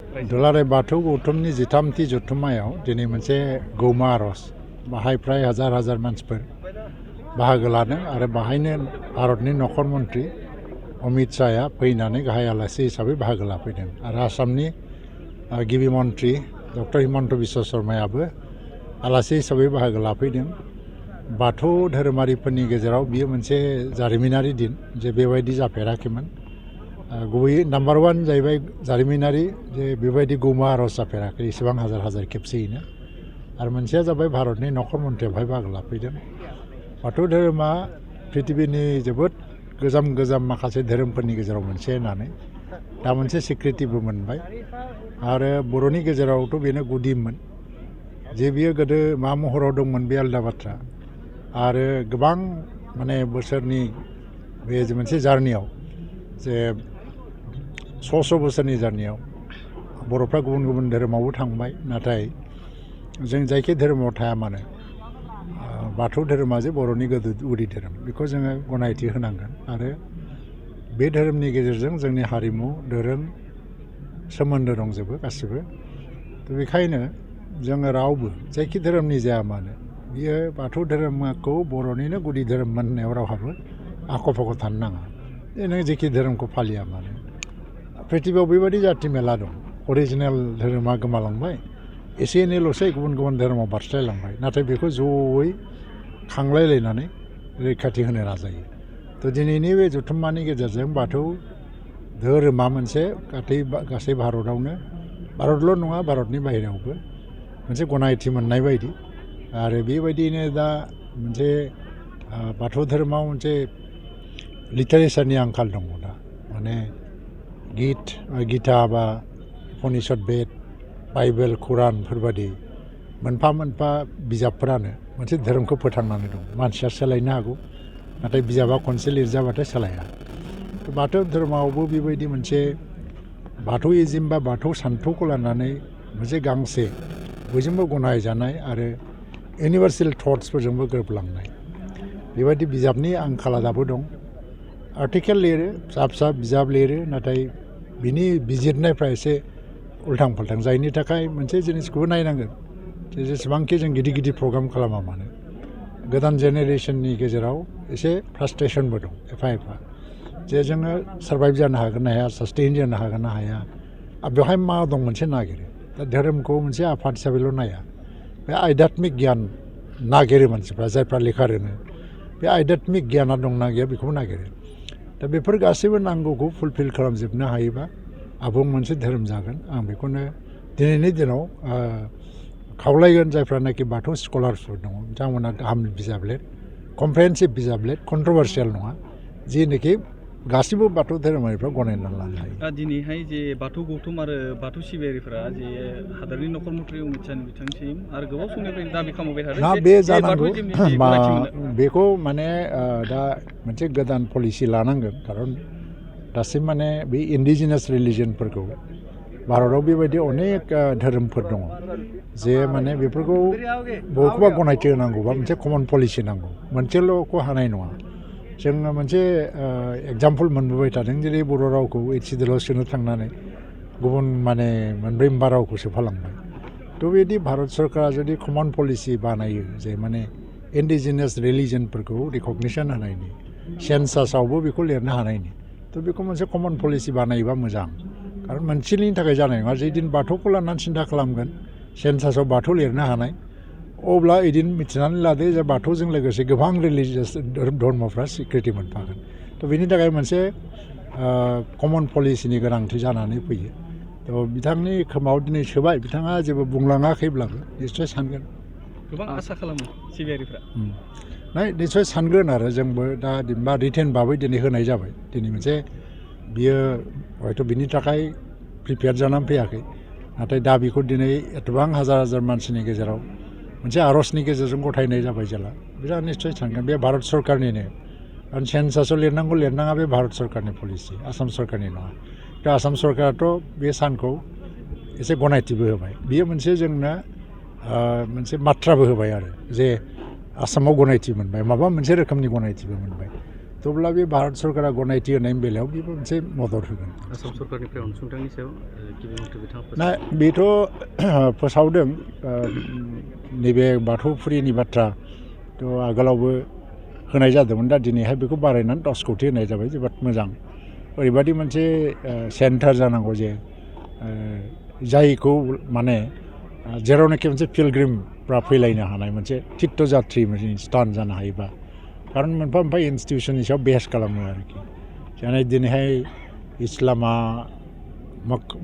दुलाराय बाथौ गौथुमनि 13थि जथुम्मायाव दिनै मोनसे गौमा आर'ज बाहाय फ्राय हाजार हाजार मानसिफोर बाहागो लादों आरो बाहायनो भारतनि नखर मन्त्रि अमित शाहया फैनानै गाहाय आलासि हिसाबै बाहागो लाफैदों आरो आसामनि गिबि मन्त्रि डक्टर हिमन्त बिश्व शर्मायाबो आलासि हिसाबै बाहागो लाफैदों। बाथौ धोरोमारिफोरनि गेजेराव बियो मोनसे जारिमिनारि दिन जे बेबायदि जाफेराखैमोन। गुबैयै नाम्बार 1 जाहैबाय जारिमिनारि जे बेबायदि गौमा आर'ज जाफेराखै इसेबां हाजार हाजार खेबसेयैनो। आरो मोनसेया जाबाय भारतनि नखर मन्थ्रिया बेवहाय बाहागो लाफैदों। बाथौ धोरोमा पृथिबिनि जोबोद गोजाम माखासे धोरोमफोरनि गेजेराव मोनसे होननानै दा मोनसे सिक्रिटिबो मोनबाय आरो बर'नि गेजेरावथ' बेनो गुदिमोन जे बियो गोदो मा महराव दंमोन बे आलादा बाथ्रा आरो गोबां माने बोसोरनि बे मोनसे जार्नियाव जे 100 बोसोरनि जार्नियाव बर'फ्रा गुबुन गुबुन धोरोमावबो थांबाय नाथाय जों जायखि धोरोमाव थाया मानो बाथौ धोरोमा जे बर'नि गुदि धोरोम बेखौ जोङो गनायथि होनांगोन आरो बे धोरोमनि गेजेरजों जोंनि हारिमु दोरों सोमोन्दो दंजोबो गासिबो। बेखायनो जोङो रावबो जायखि धोरोमनि जाया मानो बियो बाथौ धोरोमखौ बर'निनो गुदि धोरोम होननायाव रावहाबो आख' फाख' थानो नाङा। नों जेखि धोरोमखौ फालिया मानो पृथिबियाव बेबायदि जाथि मेला दं अरिजिनेल धोरोमा गोमालांबाय एसे एनैल'सै गुबुन गुबुन धोरोमाव बारस्लायलांबाय नाथाय बेखौ जयै खांलायलायनानै रैखाथि होनो नाजायो। दिनैनि बे जथुम्मानि गेजेरजों बाथौ धोरोमा मोनसे गासै भारतआवनो भारतल' नङा भारतनि बाहेरायावबो मोनसे गनायथि मोननाय बायदि आरो बेबायदिनो दा मोनसे बाथौ धोरोमाव मोनसे लिटारेचारनि आंखाल दङ दा माने गिता बा उपनिषद बेद बाइबेल कुरानफोरबादि मोनफा मोनफा बिजाबफोरानो मोनसे धोरोमखौ फोथांनानै दं। मानसिया सोलायनो हागौ नाथाय बिजाबा खनसे लिरजाबाथाय सोलाया। बाथौ धोरोमावबो बेबायदि मोनसे बाथौइजिम बा बाथौ सान्थौखौ लानानै मोनसे गांसे बयजोंबो गनायजानाय आरो इउनिभार्सेल थट्सफोरजोंबो गोरोबलांनाय बेबायदि बिजाबनि आंखाला दाबो दं। आर्टिकेल लिरो फिसा बिजाब लिरो नाथाय बिनि बिजिरनायफ्रा एसे उल्थां फाल्थां जायनि थाखाय मोनसे जिनिसखौबो नायनांगोन जे जेसेबांखि जों गिदिर प्रग्राम खालामा मानो गोदान जेनेरेसननि गेजेराव एसे फ्रास्ट्रेसनबो दं एफा जे जोङो सारभाइभ जानो हागोन ना हाया सास्टेइन जानो हागोन ना हाया बेवहाय मा दं मोनसे नागिरो। दा धोरोमखौ मोनसे आफाद हिसाबैल' नाया बे आध्यात्मिक गियान नागिरो मानसिफ्रा जायफ्रा लेखा रोङो बे आध्यात्मिक गियाना दंना गैया बेखौबो नागिरो। दा बेफोर गासैबो नांगौखौ फुलफिल खालामजोबनो हायोबा आबुं मोनसे धोरोम जागोन। आं बेखौनो दिनैनि दिनाव खावलायगोन जायफ्रानाखि बाथौ स्कलारफोर दङ बिथांमोना गाहाम बिजाब लिर कमप्रेहेन्सिभ बिजाब लिर कन्ट्रभार्सियेल नङा जेनोखि गासिबो बाथौ धोरोमारिफ्रा गनायनानै लानो हायो। दा दिनैहाय जे बाथौ गौथुम आरो बाथौ सिबियारिफोरा जे हादरनि नखर मन्थ्रि अमित शाहनि बिथांसिम आरो गोबाव समनिफ्रायनो दाबि खालामबाय थादों ना बे जानांगौ बेखौ माने दा मोनसे गोदान पलिसि लानांगोन खारन दासिम माने बे इन्डिजिनास रिलिजनफोरखौ भारताव बेबायदि अनेक धोरोमफोर दङ जे माने बेफोरखौ बबेखौबा गनायथि होनांगौबा मोनसे कमन पलिसि नांगौ मोनसेल'खौ हानाय नङा। जोङो मोनसे एग्जाम्पल मोनबोबाय थादों जेरै बर' रावखौ HCDL सोनो थांनानै गुबुन माने मोनब्रै मोनबा रावखौ सोफालांबाय। थ' बिदि भारत सरकारा जुदि कमन पलिसि बानायो जे माने इन्डिजिनास रिलिजनफोरखौ रिकगनिसन होनायनि सेन्सासावबो बेखौ लिरनो हानायनि थ' बेखौ मोनसे कमन पलिसि बानायोबा मोजां खारन मोनसेनि थाखाय जानाय नङा जेदिन बाथौखौ लानानै सिन्था खालामगोन सेन्सासाव बाथौ लिरनो हानाय अब्ला इदिन मिथिनानै लादो जे बाथौजों लोगोसे गोबां रिलिजियास धर्मफ्रा स्वीकृति मोनफागोन। थ' बेनि थाखाय मोनसे कमन पलिसिनि गोनांथि जानानै फैयो। थ' बिथांनि खोमाव दिनै सोबाय बिथाङा जेबो बुंलाङाखैब्लाबो निस्सय सानगोन। गोबां आसा खालामो सिबियारिफ्रा निस्सय सानगोन आरो जोंबो दा बा रिटेन भाबै दिनै होनाय जाबाय। दिनै मोनसे बियो हयथ' बिनि थाखाय प्रिपेयार जानानै फैयाखै नाथाय दा बेखौ दिनै एथबां हाजार हाजार मानसिनि गेजेराव मोनसे आर'जनि गेजेरजों गथायनाय जाबाय जेला बिराद निस्सय सानगोन बे भारत सरकारनिनो आरो सेन्सासाव लिरनांगौ लिरनाङा बे भारत सरकारनि पलिसि आसाम सरकारनि नङा। दा आसाम सरकाराथ' बे सानखौ एसे गनायथिबो होबाय बियो मोनसे जोंनो मोनसे बाथ्राबो होबाय आरो जे आसामाव गनायथि मोनबाय माबा मोनसे रोखोमनि गनायथिबो मोनबाय। थेवब्ला बे भारत सरकारा गनायथि होनायनि बेलायाव बेबो मोनसे मदद होगोन आसाम सरकारनिफ्राय अनसुंथाइनि सायाव गिबि मन्थ्रि बिथाङा ना बेथ' फोसावदों नैबे बाथौ फुरिनि बाथ्रा थ' आगोलावबो होनाय जादोंमोन दा दिनैहाय बेखौ बारायनानै 10 कोटि होनाय जाबाय जोबोद मोजां ओरैबायदि मोनसे सेन्टार जानांगौ जे जायखौ माने जेरावनाखि मोनसे पिलग्रिमफ्रा फैलायनो हानाय मोनसे तीर्थजात्रि मोनसे स्थान जानो हायोबा खारन मोनफा मोनफा इन्स्टिटिउसननि सायाव बेस खालामो आरोखि जानाय दिनैहाय इस्लामा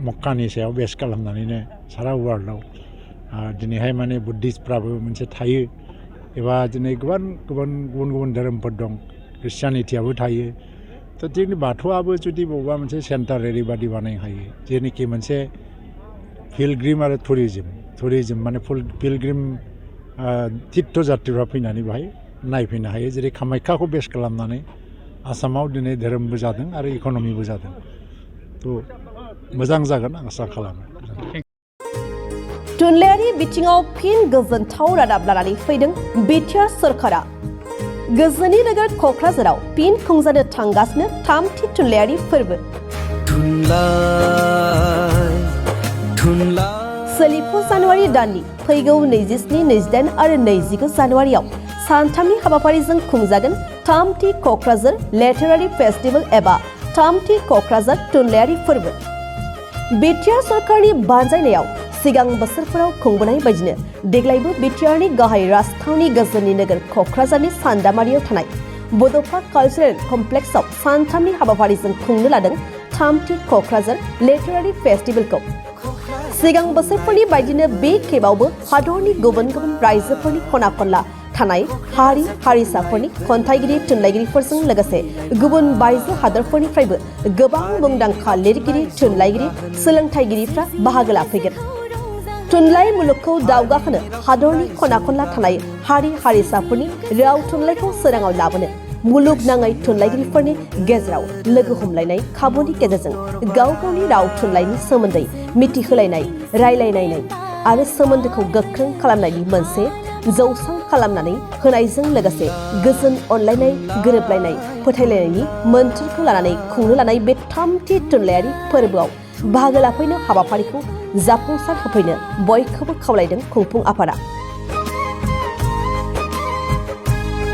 मक्कानि सायाव बेस खालामनानैनो सारा वर्ल्डआव दिनैहाय माने बुद्धिस्टफ्राबो मोनसे थायो एबा दिनै गुबुन गुबुन धोरोमफोर दं ख्रिस्टियानिटियाबो थायो थ' जोंनि बाथौआबो जुदि बबेबा मोनसे सेन्टार ओरैबादि बानायनो हायो जेनोखि मोनसे पिलग्रिम आरो टुरिजिम माने पिलग्रिम तीर्थजात्रिफ्रा फैनानै बेहाय नायफैनो हायो जेरै कामाख्याखौ बेस खालामनानै आसामाव दिनै धोरोमबो जादों आरो इक'नमिबो जादों थ' मोजां जागोन आं आसा खालामो थुनलाइयारि बिथिङाव फिन गोजोनथाव रादाब लानानै फैदों बिटिआर सरकारा गोजोननि नोगोर क'क्राझाराव फिन खुंजानो थांगासिनो 3थि थुनलाइयारि फोरबो सोलिफु जानुवारि दाननि फैगौ 27, 28 आरो 29 जानुवारियाव सानथामनि हाबाफारिजों खुंजागोन 3थि क'क्राझार लिटारेरि फेस्टिभेल एबा 3थि क'क्राझार थुनलाइयारि फोरबो बिटिआर सरकारनि बानजायनायाव सिगां बोसोरफोराव खुंबोनाय बायदिनो देग्लायबो बिटिआरनि गाहाय राजथावनि गोजोननि नोगोर क'क्राझारनि सान्दामारियाव थानाय बड'फा कालचारेल कमप्लेक्सआव सानथामनि हाबाफारिजों खुंनो लादों 3थि क'क्राझार लिटारेरि फेस्टिभेलखौ सिगां बोसोरफोरनि बायदिनो बे खेबावबो हादरनि गुबुन गुबुन रायजोफोरनि खना खनला थानाय हारि हारिसाफोरनि खन्थाइगिरि थुनलाइगिरिफोरजों लोगोसे गुबुन बायजो हादरफोरनिफ्रायबो गोबां मुंदांखा लिरगिरि थुनलाइगिरि सोलोंथाइगिरिफ्रा बाहागो लाफैगोन थुनलाइ मुलुगखौ दावगाहोनो हादरनि खना खनला थानाय हारि हारिसाफोरनि राव थुनलाइखौ सोराङाव लाबोनो मुलुगनाङै थुनलाइगिरिफोरनि गेजेराव लोगो हमलायनाय खाबुनि गेजेरजों गाव गावनि राव थुनलाइनि सोमोन्दै मिथिहोलायनाय रायलायनाय आरो सोमोन्दोखौ गोख्रों खालामनायनि मोनसे जौसां खालामनानै होनायजों लोगोसे गोजोन अनलायनाय गोरोबलायनाय फोथायलायनायनि मोन्थोरखौ लानानै खुंनो लानाय बे 3थि थुनलाइयारि फोरबोआव बाहागो लाफैनो हाबाफारिखौ जाफुंसार होफैनो बयखौबो खावलायदों खुंफुं आफादा